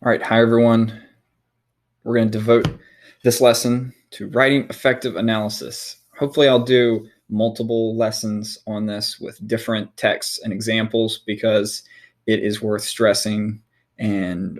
All right, hi everyone. We're going to devote this lesson to writing effective analysis. Hopefully I'll do multiple lessons on this with different texts and examples because it is worth stressing and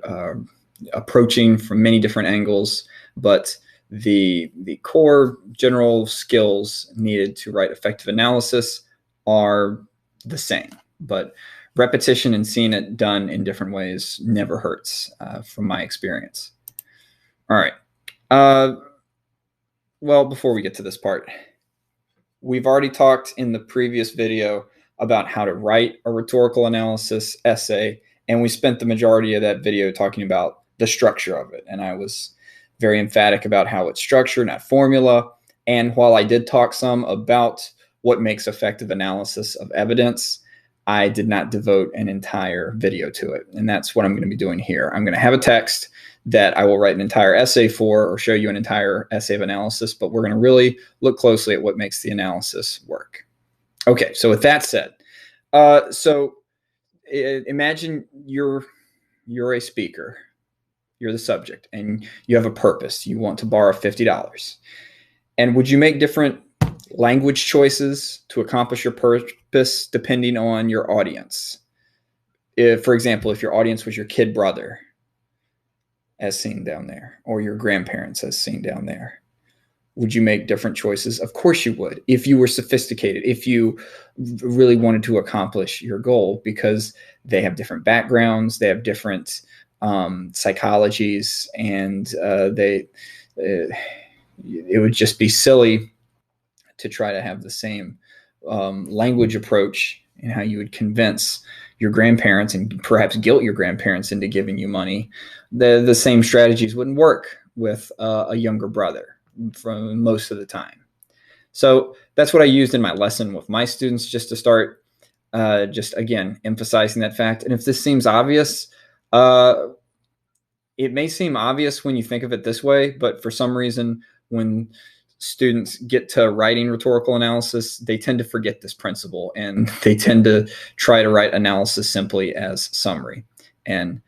approaching from many different angles, but the core general skills needed to write effective analysis are the same, but repetition and seeing it done in different ways never hurts from my experience. All right. Well, before we get to this part, we've already talked in the previous video about how to write a rhetorical analysis essay, and we spent the majority of that video talking about the structure of it. And I was very emphatic about how it's structured, not formula. And while I did talk some about what makes effective analysis of evidence, I did not devote an entire video to it. And that's what I'm going to be doing here. I'm going to have a text that I will write an entire essay for or show you an entire essay of analysis, but we're going to really look closely at what makes the analysis work. Okay, so with that said, imagine you're a speaker, you're the subject, and you have a purpose. You want to borrow $50. And would you make different language choices to accomplish your purpose depending on your audience? If, for example, if your audience was your kid brother, as seen down there, or your grandparents as seen down there, would you make different choices? Of course you would, if you were sophisticated, if you really wanted to accomplish your goal, because they have different backgrounds, they have different psychologies, and it would just be silly to try to have the same language approach in how you would convince your grandparents and perhaps guilt your grandparents into giving you money. The same strategies wouldn't work with a younger brother from most of the time. So that's what I used in my lesson with my students, just to start just again emphasizing that fact. And if this seems obvious, it may seem obvious when you think of it this way, but for some reason, when students get to writing rhetorical analysis, they tend to forget this principle, and they tend to try to write analysis simply as summary. And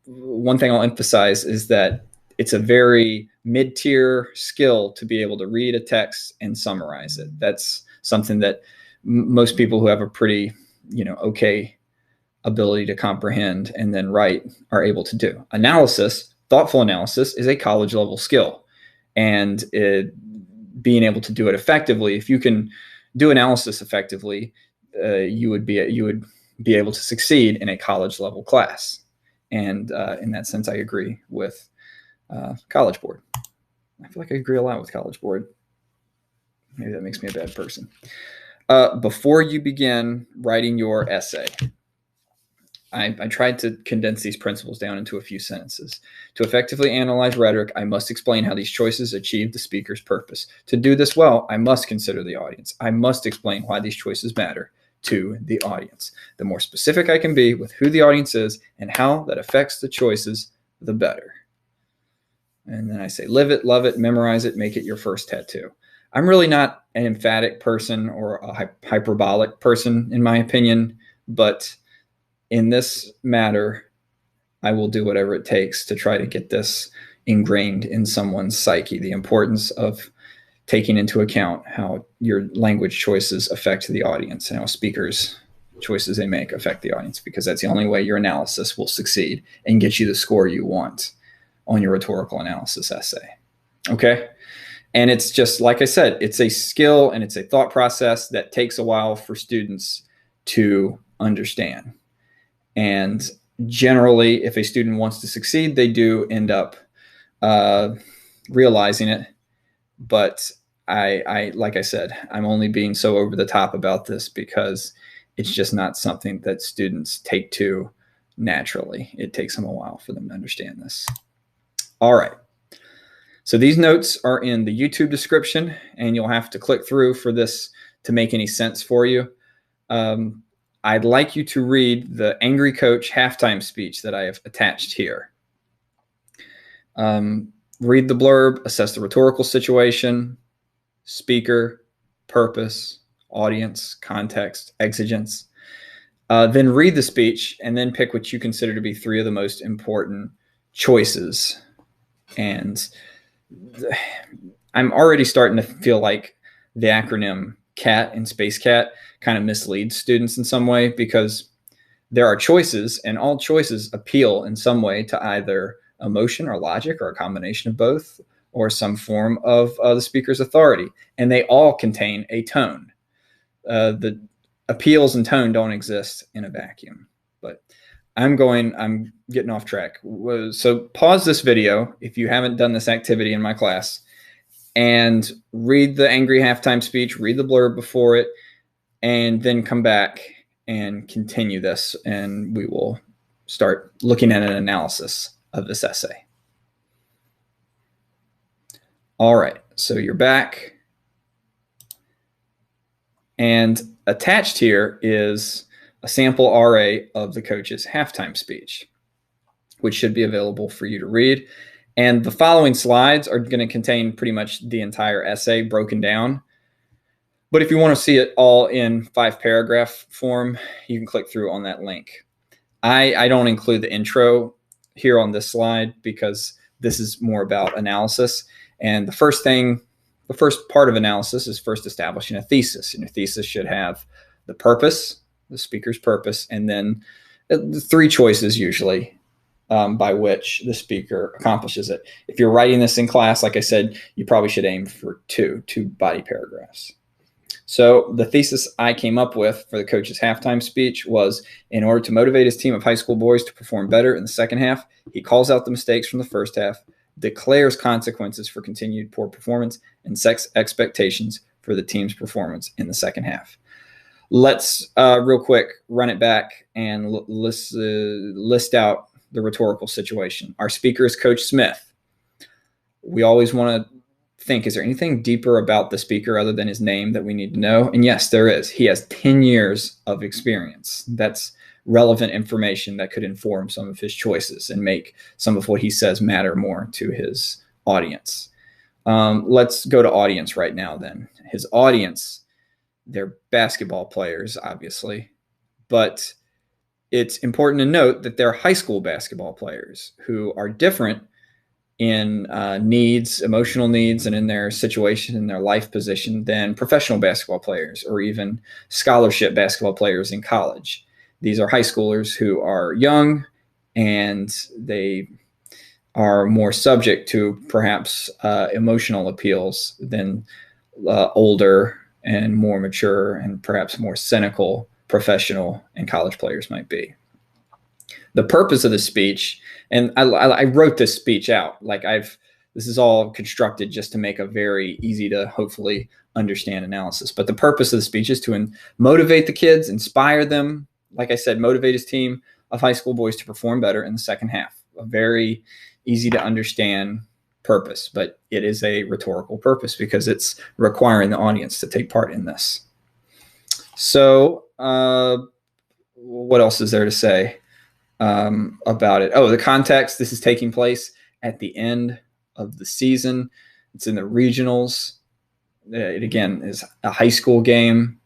one thing I'll emphasize is that it's a very mid-tier skill to be able to read a text and summarize it. That's something that most people who have a pretty, okay ability to comprehend and then write are able to do. Analysis, thoughtful analysis, is a college level skill. And being able to do it effectively, if you can do analysis effectively, you would be able to succeed in a college level class. And in that sense, I agree with College Board. I feel like I agree a lot with College Board. Maybe that makes me a bad person. Before you begin writing your essay, I tried to condense these principles down into a few sentences. To effectively analyze rhetoric, I must explain how these choices achieve the speaker's purpose. To do this well, I must consider the audience. I must explain why these choices matter to the audience. The more specific I can be with who the audience is and how that affects the choices, the better. And then I say, live it, love it, memorize it, make it your first tattoo. I'm really not an emphatic person or a hyperbolic person, in my opinion, but in this matter, I will do whatever it takes to try to get this ingrained in someone's psyche, the importance of taking into account how your language choices affect the audience and how speakers' choices they make affect the audience, because that's the only way your analysis will succeed and get you the score you want on your rhetorical analysis essay. Okay? And it's just, like I said, it's a skill and it's a thought process that takes a while for students to understand. And generally, if a student wants to succeed, they do end up realizing it. But I, like I said, I'm only being so over the top about this because it's just not something that students take to naturally. It takes them a while for them to understand this. All right. So these notes are in the YouTube description, and you'll have to click through for this to make any sense for you. I'd like you to read the Angry Coach halftime speech that I have attached here. Read the blurb, assess the rhetorical situation, speaker, purpose, audience, context, exigence. Then read the speech and then pick what you consider to be 3 of the most important choices. And I'm already starting to feel like the acronym CAT and Space Cat kind of misleads students in some way, because there are choices, and all choices appeal in some way to either emotion or logic or a combination of both, or some form of the speaker's authority. And they all contain a tone. The appeals and tone don't exist in a vacuum. But I'm getting off track. So pause this video if you haven't done this activity in my class, and read the angry halftime speech, read the blurb before it, and then come back and continue this, and we will start looking at an analysis of this essay. All right, so you're back. And attached here is a sample RA of the coach's halftime speech, which should be available for you to read. And the following slides are going to contain pretty much the entire essay broken down. But if you want to see it all in 5-paragraph form, you can click through on that link. I don't include the intro here on this slide because this is more about analysis. And the first part of analysis is first establishing a thesis. And your thesis should have the purpose, the speaker's purpose, and then 3 choices usually by which the speaker accomplishes it. If you're writing this in class, like I said, you probably should aim for two body paragraphs. So the thesis I came up with for the coach's halftime speech was, in order to motivate his team of high school boys to perform better in the second half, he calls out the mistakes from the first half, declares consequences for continued poor performance, and sets expectations for the team's performance in the second half. Let's real quick run it back and list out the rhetorical situation. Our speaker is Coach Smith. We always want to think, is there anything deeper about the speaker other than his name that we need to know? And yes, there is. He has 10 years of experience. That's relevant information that could inform some of his choices and make some of what he says matter more to his audience. Let's go to audience right now then. His audience, they're basketball players, obviously, but it's important to note that they're high school basketball players who are different in needs, emotional needs, and in their situation, in their life position than professional basketball players or even scholarship basketball players in college. These are high schoolers who are young, and they are more subject to perhaps emotional appeals than older and more mature and perhaps more cynical professional and college players might be. The purpose of the speech, and I wrote this speech out, this is all constructed just to make a very easy to hopefully understand analysis. But the purpose of the speech is to motivate the kids, inspire them, like I said, motivate his team of high school boys to perform better in the second half. A very easy to understand purpose, but it is a rhetorical purpose because it's requiring the audience to take part in this. So what else is there to say about it? Oh, the context. This is taking place at the end of the season. It's in the regionals. It again is a high school game.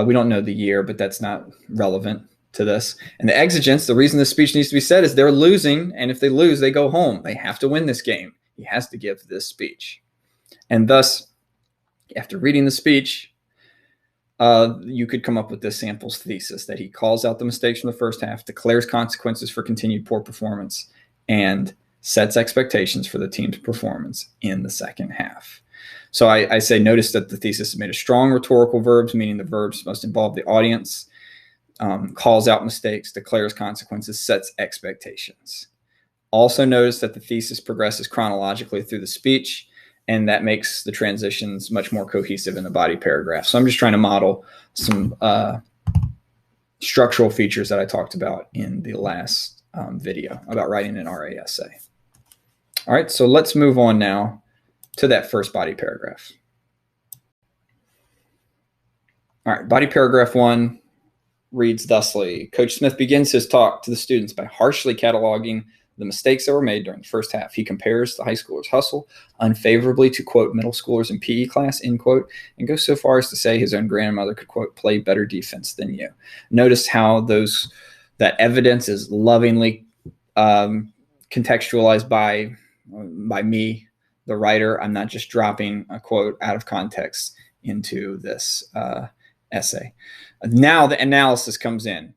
We don't know the year, but that's not relevant to this. And the exigence, the reason this speech needs to be said is they're losing, and if they lose, they go home. They have to win this game. He has to give this speech. And thus, after reading the speech, you could come up with this sample's thesis that he calls out the mistakes from the first half, declares consequences for continued poor performance, and sets expectations for the team's performance in the second half. So I say, notice that the thesis is made of strong rhetorical verbs, meaning the verbs must involve the audience, calls out mistakes, declares consequences, sets expectations. Also notice that the thesis progresses chronologically through the speech, and that makes the transitions much more cohesive in the body paragraph. So I'm just trying to model some structural features that I talked about in the last video about writing an RA essay. All right, so let's move on now to that first body paragraph. All right, body paragraph 1 reads thusly. Coach Smith begins his talk to the students by harshly cataloging the mistakes that were made during the first half. He compares the high schoolers' hustle unfavorably to, quote, middle schoolers in PE class, end quote, and goes so far as to say his own grandmother could, quote, play better defense than you. Notice how that evidence is lovingly contextualized by me, the writer. I'm not just dropping a quote out of context into this essay. Now the analysis comes in,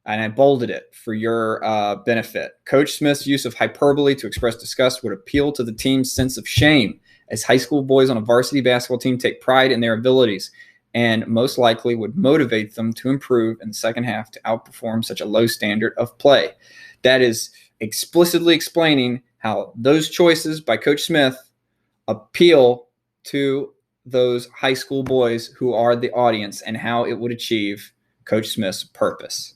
and I bolded it for your benefit. Coach Smith's use of hyperbole to express disgust would appeal to the team's sense of shame, as high school boys on a varsity basketball team take pride in their abilities and most likely would motivate them to improve in the second half to outperform such a low standard of play. That is explicitly explaining how those choices by Coach Smith appeal to those high school boys who are the audience and how it would achieve Coach Smith's purpose.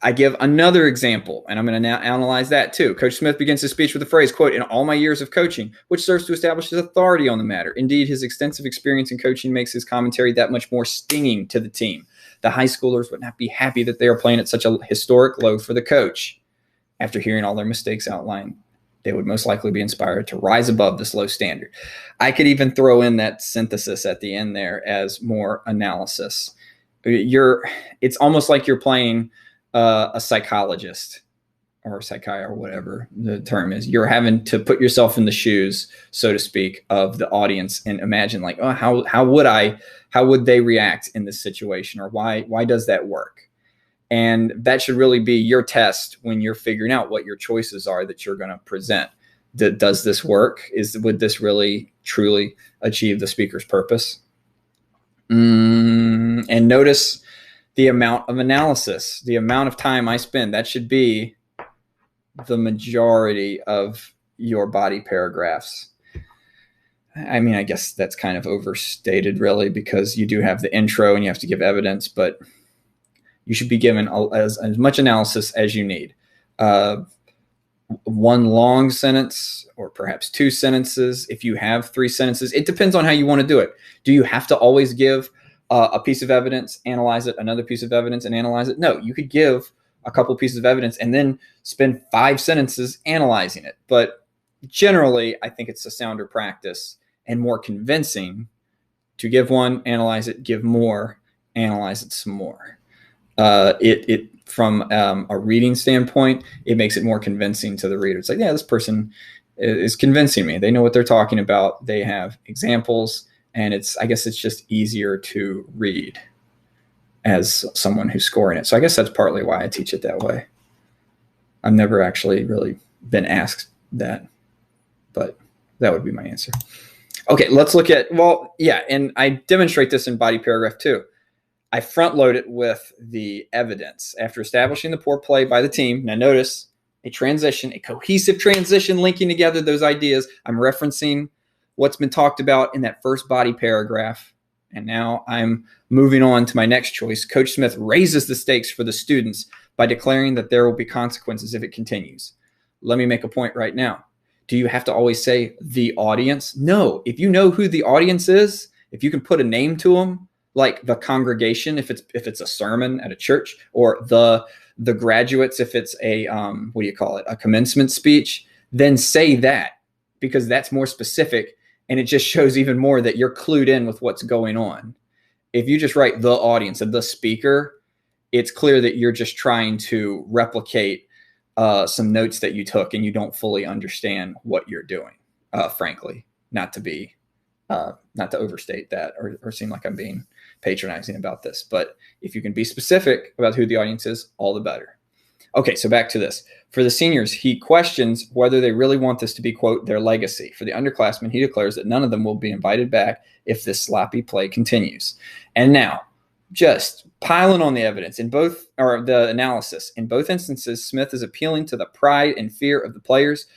I give another example, and I'm going to now analyze that too. Coach Smith begins his speech with the phrase, quote, in all my years of coaching, which serves to establish his authority on the matter. Indeed, his extensive experience in coaching makes his commentary that much more stinging to the team. The high schoolers would not be happy that they are playing at such a historic low for the coach. After hearing all their mistakes outlined, they would most likely be inspired to rise above this low standard. I could even throw in that synthesis at the end there as more analysis. It's almost like you're playing a psychologist or psychiatrist or whatever the term is. You're having to put yourself in the shoes, so to speak, of the audience and imagine like, oh, how would they react in this situation, or why does that work? And that should really be your test when you're figuring out what your choices are that you're going to present. Does this work? Would this really truly achieve the speaker's purpose? And notice the amount of analysis, the amount of time I spend. That should be the majority of your body paragraphs. I mean, I guess that's kind of overstated, really, because you do have the intro and you have to give evidence, but you should be given as much analysis as you need. One long sentence or perhaps two sentences. If you have three sentences, it depends on how you want to do it. Do you have to always give a piece of evidence, analyze it, another piece of evidence, and analyze it? No, you could give a couple pieces of evidence and then spend 5 sentences analyzing it. But generally, I think it's a sounder practice and more convincing to give one, analyze it, give more, analyze it some more. From a reading standpoint, it makes it more convincing to the reader. It's like, yeah, this person is convincing me. They know what they're talking about. They have examples, and I guess it's just easier to read as someone who's scoring it. So I guess that's partly why I teach it that way. I've never actually really been asked that, but that would be my answer. Okay, let's look at, and I demonstrate this in body paragraph 2. I front load it with the evidence. After establishing the poor play by the team, now notice a cohesive transition linking together those ideas. I'm referencing what's been talked about in that first body paragraph. And now I'm moving on to my next choice. Coach Smith raises the stakes for the students by declaring that there will be consequences if it continues. Let me make a point right now. Do you have to always say the audience? No. If you know who the audience is, if you can put a name to them, like the congregation, if it's a sermon at a church, or the graduates, if it's a a commencement speech, then say that, because that's more specific and it just shows even more that you're clued in with what's going on. If you just write the audience and the speaker, it's clear that you're just trying to replicate some notes that you took and you don't fully understand what you're doing. Frankly, not to overstate that or seem like I'm being patronizing about this, but if you can be specific about who the audience is, all the better. Okay, so back to this. For the seniors, he questions whether they really want this to be, quote, their legacy. For the underclassmen, he declares that none of them will be invited back if this sloppy play continues. And now, just piling on the evidence the analysis. In both instances, Smith is appealing to the pride and fear of the players.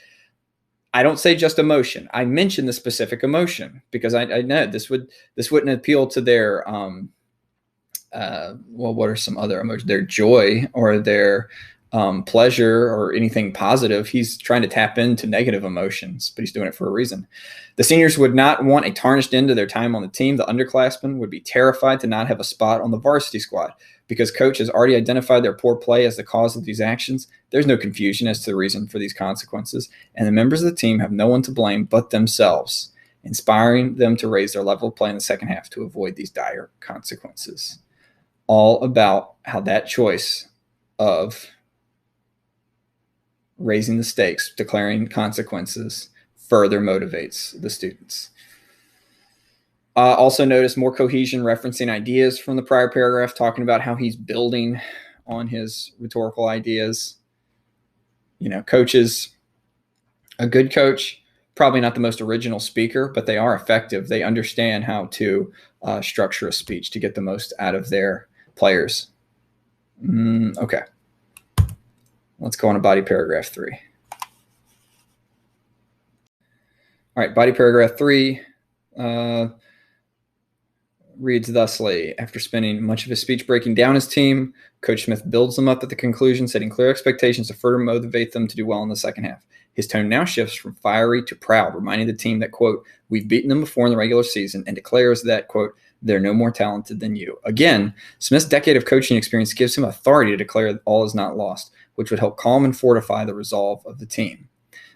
I don't say just emotion. I mention the specific emotion because I know this wouldn't appeal to their what are some other emotions? Their joy or their pleasure or anything positive. He's trying to tap into negative emotions, but he's doing it for a reason. The seniors would not want a tarnished end to their time on the team. The underclassmen would be terrified to not have a spot on the varsity squad. Because coach has already identified their poor play as the cause of these actions, there's no confusion as to the reason for these consequences, and the members of the team have no one to blame but themselves, inspiring them to raise their level of play in the second half to avoid these dire consequences. All about how that choice of raising the stakes, declaring consequences, further motivates the students. Also notice more cohesion, referencing ideas from the prior paragraph, talking about how he's building on his rhetorical ideas. Coaches, a good coach, probably not the most original speaker, but they are effective. They understand how to structure a speech to get the most out of their players. Okay. Let's go on to body paragraph 3. All right, body paragraph 3 reads thusly. After spending much of his speech breaking down his team, Coach Smith builds them up at the conclusion, setting clear expectations to further motivate them to do well in the second half. His tone now shifts from fiery to proud, reminding the team that, quote, we've beaten them before in the regular season, and declares that, quote, they're no more talented than you. Again, Smith's decade of coaching experience gives him authority to declare that all is not lost, which would help calm and fortify the resolve of the team.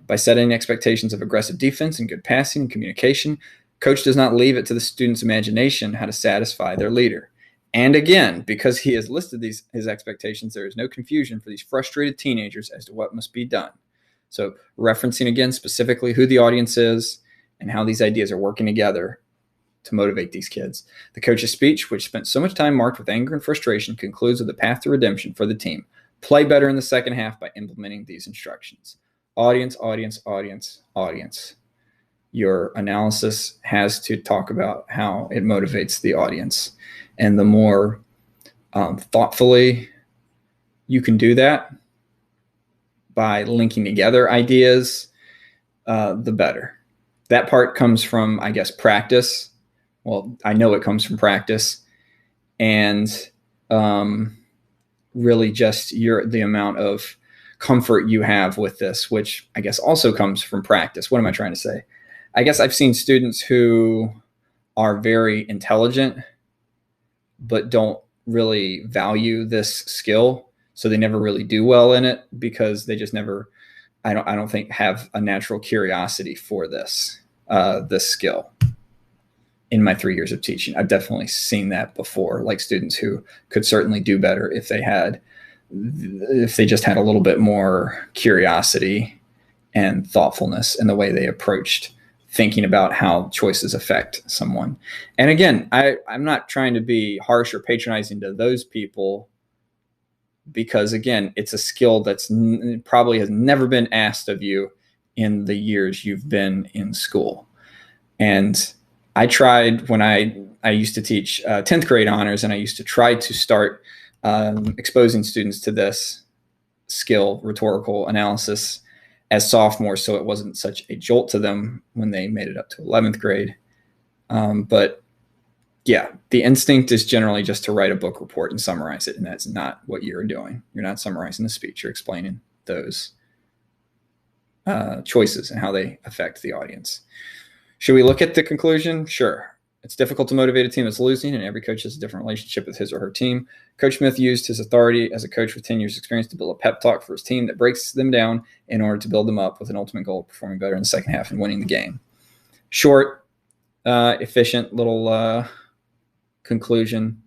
By setting expectations of aggressive defense and good passing and communication, Coach does not leave it to the student's imagination how to satisfy their leader. And again, because he has listed his expectations, there is no confusion for these frustrated teenagers as to what must be done. So referencing again specifically who the audience is and how these ideas are working together to motivate these kids. The coach's speech, which spent so much time marked with anger and frustration, concludes with a path to redemption for the team. Play better in the second half by implementing these instructions. Audience, audience, audience, audience. Your analysis has to talk about how it motivates the audience. And the more thoughtfully you can do that by linking together ideas, the better. That part comes from, I guess, practice. Well, I know it comes from practice. And really just the amount of comfort you have with this, which I guess also comes from practice. What am I trying to say? I guess I've seen students who are very intelligent, but don't really value this skill. So they never really do well in it because they just never, I don't think, have a natural curiosity for this skill. In my 3 years of teaching, I've definitely seen that before, like students who could certainly do better if they just had a little bit more curiosity and thoughtfulness in the way they approached thinking about how choices affect someone. And again, I'm not trying to be harsh or patronizing to those people, because again, it's a skill that's probably has never been asked of you in the years you've been in school. And I tried when I used to teach 10th grade honors, and I used to try to start exposing students to this skill, rhetorical analysis, as sophomores, so it wasn't such a jolt to them when they made it up to 11th grade. But yeah, the instinct is generally just to write a book report and summarize it, and that's not what you're doing. You're not summarizing the speech. You're explaining those choices and how they affect the audience. Should we look at the conclusion? Sure. It's difficult to motivate a team that's losing, and every coach has a different relationship with his or her team. Coach Smith used his authority as a coach with 10 years experience to build a pep talk for his team that breaks them down in order to build them up with an ultimate goal of performing better in the second half and winning the game. Short, efficient little conclusion,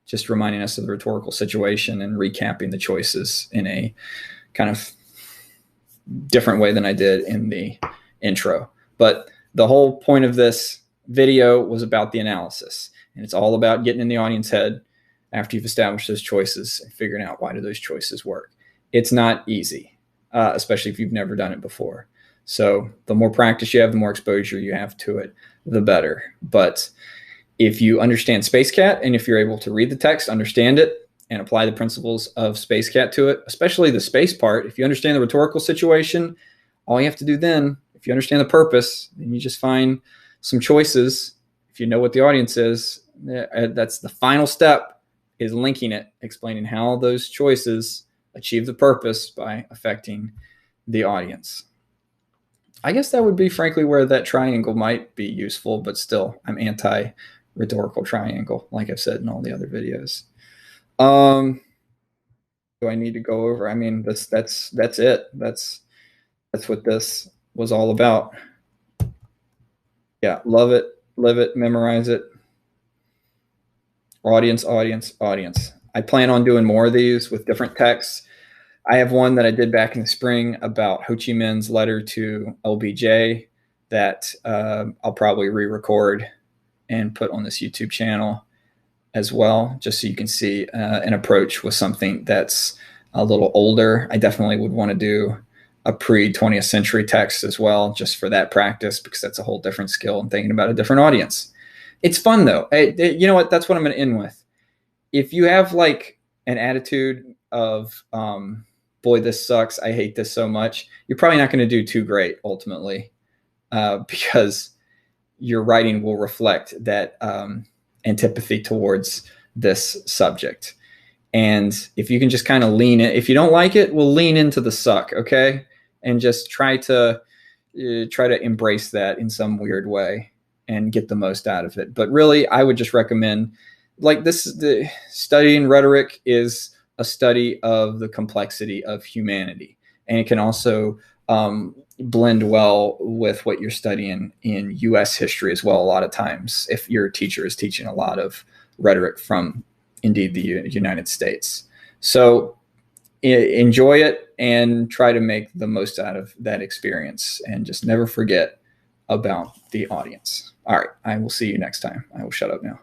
just reminding us of the rhetorical situation and recapping the choices in a kind of different way than I did in the intro. But the whole point of this video was about the analysis, and it's all about getting in the audience head after you've established those choices and figuring out why do those choices work. It's not easy, especially if you've never done it before. So the more practice you have, the more exposure you have to it, the better. But if you understand Space Cat, and if you're able to read the text, understand it, and apply the principles of Space Cat to it, especially the space part, if you understand the rhetorical situation, all you have to do then, if you understand the purpose, then you just find some choices. If you know what the audience is, that's the final step, is linking it, explaining how those choices achieve the purpose by affecting the audience. I guess that would be, frankly, where that triangle might be useful, but still, I'm anti-rhetorical triangle, like I've said in all the other videos. Do I need to go over? I mean, that's it. That's what this was all about. Yeah, love it, live it, memorize it. Audience, audience, audience. I plan on doing more of these with different texts. I have one that I did back in the spring about Ho Chi Minh's letter to LBJ that I'll probably re-record and put on this YouTube channel as well, just so you can see an approach with something that's a little older. I definitely would want to do a pre-20th century text as well, just for that practice, because that's a whole different skill and thinking about a different audience. It's fun though. You know what? That's what I'm going to end with. If you have like an attitude of, boy, this sucks, I hate this so much, you're probably not going to do too great ultimately, because your writing will reflect that antipathy towards this subject. And if you can just kind of lean in, if you don't like it, we'll lean into the suck, okay? And just try to embrace that in some weird way and get the most out of it. But really, I would just recommend, like, the studying rhetoric is a study of the complexity of humanity, and it can also blend well with what you're studying in U.S. history as well. A lot of times, if your teacher is teaching a lot of rhetoric from indeed the United States. So enjoy it and try to make the most out of that experience, and just never forget about the audience. All right, I will see you next time. I will shut up now.